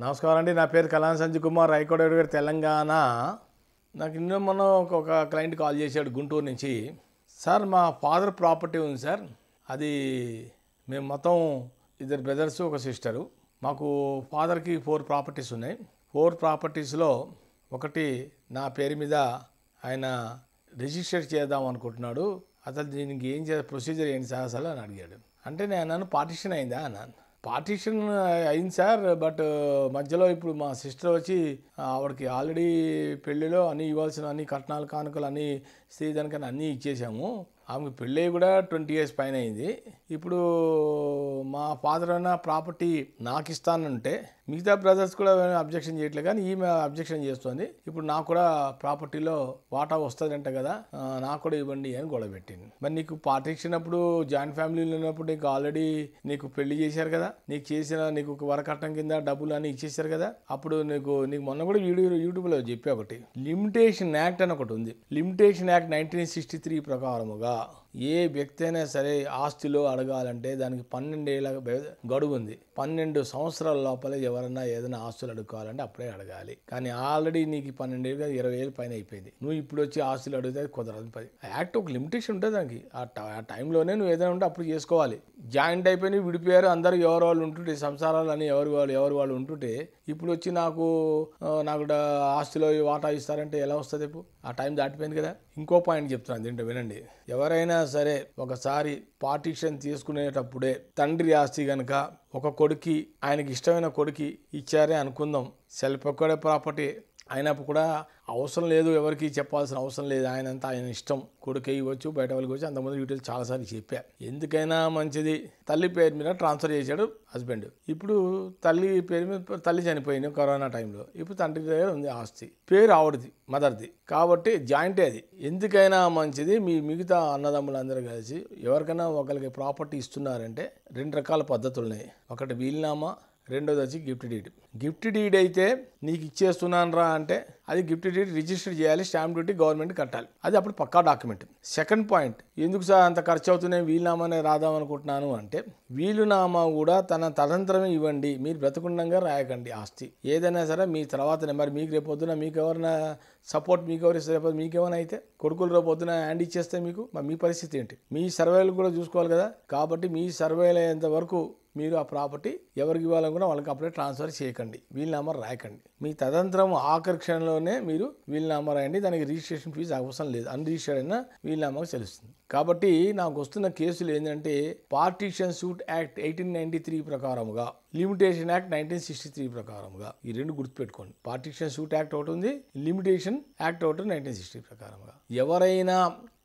నమస్కారం అండి. నా పేరు కలాన్ సంజయ్ కుమార్, హైకోర్టు అడ్వకేట్, తెలంగాణ. నాకు నిన్న మొన్న ఒక క్లయింట్ కాల్ చేశాడు గుంటూరు నుంచి. సార్, మా ఫాదర్ ప్రాపర్టీ ఉంది సార్, అది మేము మొత్తం 2 బ్రదర్స్, ఒక సిస్టరు. మాకు ఫాదర్కి 4 ప్రాపర్టీస్ ఉన్నాయి. 4 ప్రాపర్టీస్లో ఒకటి నా పేరు మీద ఆయన రిజిస్టర్ చేద్దాం అనుకుంటున్నాడు. అసలు దీనికి ఏం ప్రొసీజర్ ఏంటి సార్ అసలు అని అడిగాడు. అంటే నేను అన్నాను, పార్టిషన్ అయిందా అన్నాను. పార్టిషన్ అయింది సార్, బట్ మధ్యలో ఇప్పుడు మా సిస్టర్ వచ్చి ఆవిడకి ఆల్రెడీ పెళ్ళిలో అన్నీ ఇవ్వాల్సిన అన్ని కట్నాలు కానుకలు అన్నీ స్త్రీధనికని అన్నీ ఇచ్చేసాము. ఆమెకు పెళ్ళి కూడా 20 years పైన అయింది. ఇప్పుడు మా ఫాదర్ అయినా ప్రాపర్టీ నాకు ఇస్తానంటే మిగతా బ్రదర్స్ కూడా అబ్జెక్షన్ చేయట్లేదు, కానీ ఈమె అబ్జెక్షన్ చేస్తుంది. ఇప్పుడు నాకు కూడా ప్రాపర్టీలో వాటా వస్తుందంట కదా, నాకు కూడా ఇవ్వండి అని గొడవ పెట్టింది. మరి నీకు పార్టీషన్ అప్పుడు జాయింట్ ఫ్యామిలీలో ఉన్నప్పుడు నీకు ఆల్రెడీ నీకు పెళ్లి చేశారు కదా, నీకు వరకట్నం కింద డబ్బులు అని ఇచ్చేసారు కదా. అప్పుడు నీకు మొన్న కూడా యూట్యూబ్లో చెప్పే ఒకటి లిమిటేషన్ యాక్ట్ అని ఒకటి ఉంది. లిమిటేషన్ యాక్ట్ 1963 ప్రకారముగా ఏ వ్యక్తి అయినా సరే ఆస్తిలో అడగాలంటే దానికి 12 ఏళ్ళ గడువు ఉంది. 12 సంవత్సరాల లోపలే ఎవరన్నా ఏదైనా ఆస్తులు అడుకోవాలంటే అప్పుడే అడగాలి. కానీ ఆల్రెడీ నీకు 12 ఏళ్ళు 20 ఏళ్ళు పైన అయిపోయింది. నువ్వు ఇప్పుడు వచ్చి ఆస్తులు అడిగితే కుదరదు. యాక్ట్ ఒక లిమిటేషన్ ఉంటుంది దానికి. ఆ టైంలోనే నువ్వు ఏదైనా ఉంటే అప్పుడు చేసుకోవాలి. జాయింట్ అయిపోయి విడిపోయారు, అందరూ ఎవరు వాళ్ళు ఉంటుంటే, సంసారాలు అని ఎవరు వాళ్ళు ఉంటుంటే ఇప్పుడు వచ్చి నాకు ఆస్తిలో వాటా ఇస్తారంటే ఎలా వస్తుంది? ఆ టైం దాటిపోయింది కదా. ఇంకో పాయింట్ చెప్తున్నాను, దీంట్లో వినండి. ఎవరైనా సరే ఒకసారి పార్టీషన్ తీసుకునేటప్పుడే తండ్రి ఆస్తి కనుక ఒక కొడుకి, ఆయనకి ఇష్టమైన కొడుకి ఇచ్చారే అనుకుందాం, సెల్ఫ్ ఎక్వైర్డ్ ప్రాపర్టీ అయినప్పుడు కూడా అవసరం లేదు, ఎవరికి చెప్పాల్సిన అవసరం లేదు. ఆయనంతా ఆయన ఇష్టం, కొడుకు ఇవ్వచ్చు, బయట వాళ్ళకి వచ్చి. అంతకుముందు వీటిలో చాలాసార్లు చెప్పా. ఎందుకైనా మంచిది, తల్లి పేరు మీద ట్రాన్స్ఫర్ చేశాడు హస్బెండ్. ఇప్పుడు తల్లి పేరు మీద, తల్లి చనిపోయింది కరోనా టైంలో, ఇప్పుడు తండ్రి దగ్గర ఉంది ఆస్తి, పేరు ఆవిడది, మదర్ది కాబట్టి జాయింటే అది. ఎందుకైనా మంచిది, మిగతా అన్నదమ్ములందరూ కలిసి ఎవరికైనా ఒకరికి ప్రాపర్టీ ఇస్తున్నారంటే 2 రకాల పద్ధతులు ఉన్నాయి. ఒకటి వీలునామా, రెండోది వచ్చి గిఫ్ట్ డీడ్. గిఫ్ట్ డీడ్ అయితే నీకు ఇచ్చేస్తున్నాను రా అంటే అది గిఫ్ట్ డీడ్ రిజిస్టర్ చేయాలి, స్టాంప్ డ్యూటీ గవర్నమెంట్ కట్టాలి, అది అప్పుడు పక్కా డాక్యుమెంట్. సెకండ్ పాయింట్, ఎందుకు సార్ అంత ఖర్చు అవుతున్నాయి, వీలునామానే రాద్దాం అనుకుంటున్నాను అంటే, వీలునామా కూడా తనంతరమే ఇవ్వండి, మీరు బ్రతకుండంగా రాయకండి. ఆస్తి ఏదైనా సరే మీ తర్వాత మరి మీకు రేపొద్దున మీకు ఎవరైనా సపోర్ట్, మీకు ఎవరు ఇస్తే రేపు మీకేమైనా అయితే, కొడుకులు రేపొద్దున హ్యాండ్ ఇచ్చేస్తే మీకు మీ పరిస్థితి ఏంటి? మీ సర్వేలు కూడా చూసుకోవాలి కదా. కాబట్టి మీ సర్వేలు అయ్యేంత వరకు మీరు ఆ ప్రాపర్టీ ఎవరికి ఇవ్వాలనుకున్నా వాళ్ళకి అప్పుడే ట్రాన్స్ఫర్ చేయకండి, వీలునామా రాయకండి. మీ తదంతరం ఆఖరి క్షణంలోనే మీరు వీలునామా రాయండి. దానికి రిజిస్ట్రేషన్ ఫీజు అవసరం లేదు, అన్రిజిస్టర్డ్ అయినా వీలునామాకు చెల్లిస్తుంది. కాబట్టి నాకు వస్తున్న కేసులు ఏంటంటే పార్టీషన్ సూట్ యాక్ట్ 1893 ప్రకారముగా, లిమిటేషన్ యాక్ట్ 1963 ప్రకారముగా. ఈ 2 గుర్తుపెట్టుకోండి. పార్టీషన్ సూట్ యాక్ట్ ఒకటి ఉంది, లిమిటేషన్ యాక్ట్ ఒకటి 1960 ప్రకారముగా. ఎవరైనా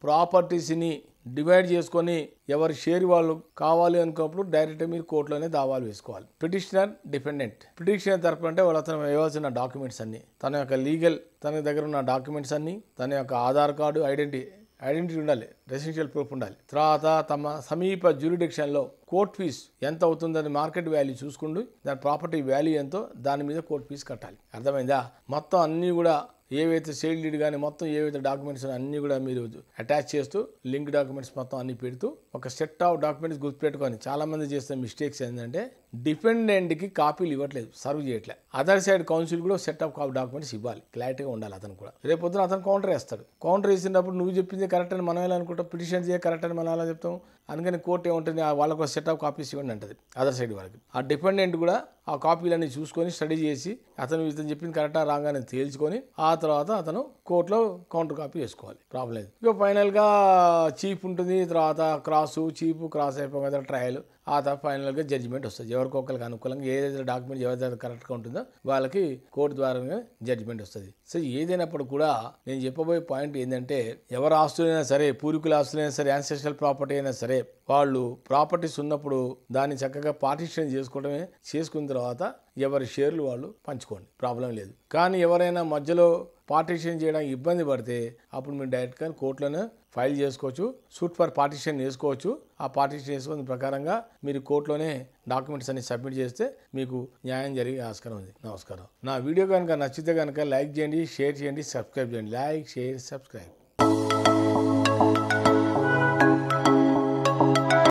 ప్రాపర్టీస్ని డివైడ్ చేసుకొని ఎవరి షేర్ వాళ్ళు కావాలి అనుకున్నప్పుడు డైరెక్ట్గా మీరు కోర్టులోనే దావాలు వేసుకోవాలి. Petitioner, defendant. పిటిషనర్ తరపున అంటే అతను ఇవ్వాల్సిన డాక్యుమెంట్స్ అన్ని, తన యొక్క లీగల్, తన దగ్గర ఉన్న డాక్యుమెంట్స్ అన్ని, తన యొక్క ఆధార్ కార్డు, ఐడెంటిటీ ఉండాలి, రెసిడెన్షియల్ ప్రూఫ్ ఉండాలి. తర్వాత తమ సమీప జ్యూరిడిక్షన్లో కోర్ట్ ఫీజు ఎంత అవుతుందని మార్కెట్ వాల్యూ చూసుకుంటూ దాని ప్రాపర్టీ వాల్యూ ఎంతో దాని మీద కోర్ట్ ఫీజు కట్టాలి. అర్థమైందా? మొత్తం అన్నీ కూడా ఏవైతే సేల్ డీడ్ కానీ మొత్తం ఏవైతే డాక్యుమెంట్స్ అన్నీ కూడా మీరు అటాచ్ చేస్తూ లింక్ డాక్యుమెంట్స్ మొత్తం అన్ని పెడుతూ ఒక సెట్ ఆఫ్ డాక్యుమెంట్స్ గుర్తుపెట్టుకొని. చాలామంది చేస్తున్న మిస్టేక్స్ ఏంటంటే డిపెండెంట్కి కాపీలు ఇవ్వట్లేదు, సర్వ్ చేయట్లేదు. అదర్ సైడ్ కౌన్సిల్ కూడా సెట్ ఆఫ్ డాక్యుమెంట్స్ ఇవ్వాలి, క్లారిటీగా ఉండాలి. అతను కూడా రేపొద్దున అతను కౌంటర్ వేస్తాడు. కౌంటర్ వేసినప్పుడు నువ్వు చెప్పింది కరెక్ట్ అని మనం ఎలా అనుకుంటాం, పిటిషన్ చేయ కరెక్ట్ అని మనం ఎలా చెప్తాం. అందుకని కోర్టు ఏముంటుంది, వాళ్ళకు సెట్ ఆఫ్ కాపీస్ ఇవ్వండి అంటది అదర్ సైడ్ వాళ్ళకి. ఆ డిపెండెంట్ కూడా ఆ కాపీలన్నీ చూసుకొని స్టడీ చేసి ఇతను చెప్పింది కరెక్టా రాంగ్ అని తేల్చుకొని ఆ తర్వాత అతను కోర్టులో కౌంటర్ కాపీ వేసుకోవాలి, ప్రాబ్లం లేదు. ఇక ఫైనల్గా చీఫ్ ఉంటుంది, తర్వాత చీఫ్ క్రాస్ అయిపోయిన ట్రయల్, ఆ తర్వాత ఫైనల్గా జడ్జిమెంట్ వస్తుంది. ఎవరికొకరికి అనుకూలంగా ఏదైతే డాక్యుమెంట్ ఎవరైతే కరెక్ట్గా ఉంటుందో వాళ్ళకి కోర్టు ద్వారా జడ్జిమెంట్ వస్తుంది. సో ఏదైనప్పుడు కూడా నేను చెప్పబోయే పాయింట్ ఏంటంటే, ఎవరి ఆస్తులైనా సరే, పూర్వీకుల ఆస్తులైనా సరే, యాన్సెస్ట్రల్ ప్రాపర్టీ అయినా సరే, వాళ్ళు ప్రాపర్టీస్ ఉన్నప్పుడు దాన్ని చక్కగా పార్టిషన్ చేసుకున్న తర్వాత ఎవరి షేర్లు వాళ్ళు పంచుకోండి, ప్రాబ్లం లేదు. కానీ ఎవరైనా మధ్యలో పార్టిషన్ చేయడానికి ఇబ్బంది పడితే అప్పుడు మీరు డైరెక్ట్గా కోర్టులోనే ఫైల్ చేసుకోవచ్చు, సూట్ ఫర్ పార్టిషన్ వేసుకోవచ్చు. ఆ పార్టిషన్ వేసుకున్న ప్రకారంగా మీరు కోర్టులోనే డాక్యుమెంట్స్ అన్ని సబ్మిట్ చేస్తే మీకు న్యాయం జరిగే ఆస్కారం ఉంది. నమస్కారం. నా వీడియో కనుక నచ్చితే కనుక లైక్ చేయండి, షేర్ చేయండి, సబ్స్క్రైబ్ చేయండి. Like, share, subscribe.